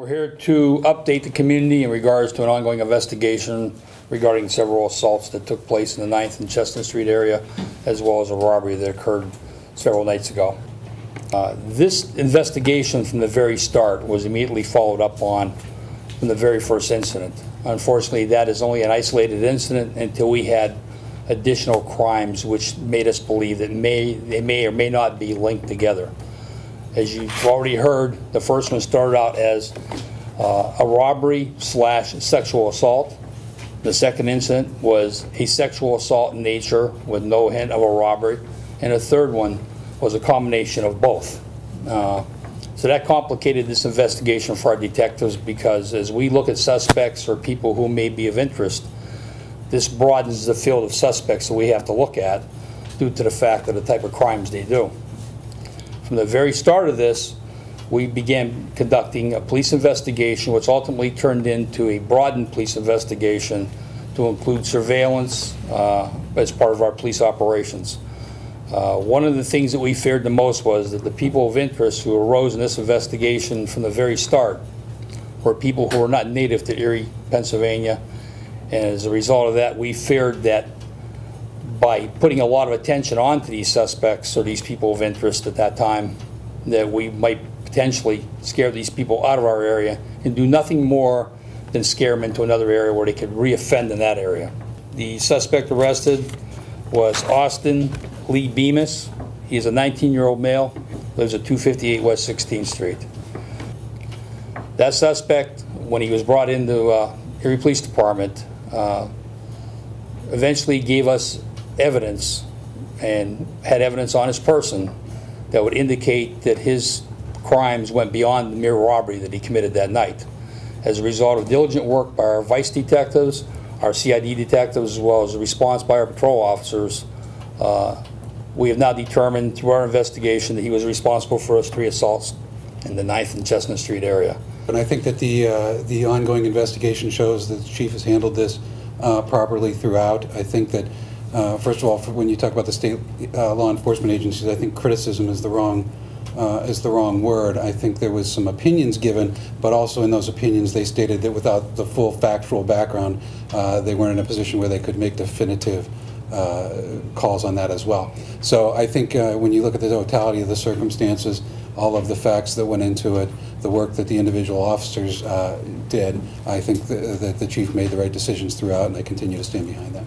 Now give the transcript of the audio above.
We're here to update the community in regards to an ongoing investigation regarding several assaults that took place in the 9th and Chestnut Street area, as well as a robbery that occurred several nights ago. This investigation from the very start was immediately followed up on from the very first incident. Unfortunately, that is only an isolated incident until we had additional crimes which made us believe that they may or may not be linked together. As you've already heard, the first one started out as a robbery / sexual assault. The second incident was a sexual assault in nature with no hint of a robbery. And the third one was a combination of both. So that complicated this investigation for our detectives, because as we look at suspects or people who may be of interest, this broadens the field of suspects that we have to look at due to the fact of the type of crimes they do. From the very start of this, we began conducting a police investigation, which ultimately turned into a broadened police investigation to include surveillance as part of our police operations. One of the things that we feared the most was that the people of interest who arose in this investigation from the very start were people who were not native to Erie, Pennsylvania. And as a result of that, we feared that by putting a lot of attention onto these suspects or these people of interest at that time, that we might potentially scare these people out of our area and do nothing more than scare them into another area where they could reoffend in that area. The suspect arrested was Austin Lee Bemis. He is a 19-year-old male, lives at 258 West 16th Street. That suspect, when he was brought into Erie Police Department, eventually gave us evidence and had evidence on his person that would indicate that his crimes went beyond the mere robbery that he committed that night. As a result of diligent work by our vice detectives, our CID detectives, as well as the response by our patrol officers, we have now determined through our investigation that he was responsible for those 3 assaults in the 9th and Chestnut Street area. And I think that the ongoing investigation shows that the chief has handled this properly throughout. I think that first of all, when you talk about the state law enforcement agencies, I think criticism is the wrong word. I think there was some opinions given, but also in those opinions they stated that without the full factual background, they weren't in a position where they could make definitive calls on that as well. So I think when you look at the totality of the circumstances, all of the facts that went into it, the work that the individual officers did, I think that the chief made the right decisions throughout, and I continue to stand behind that.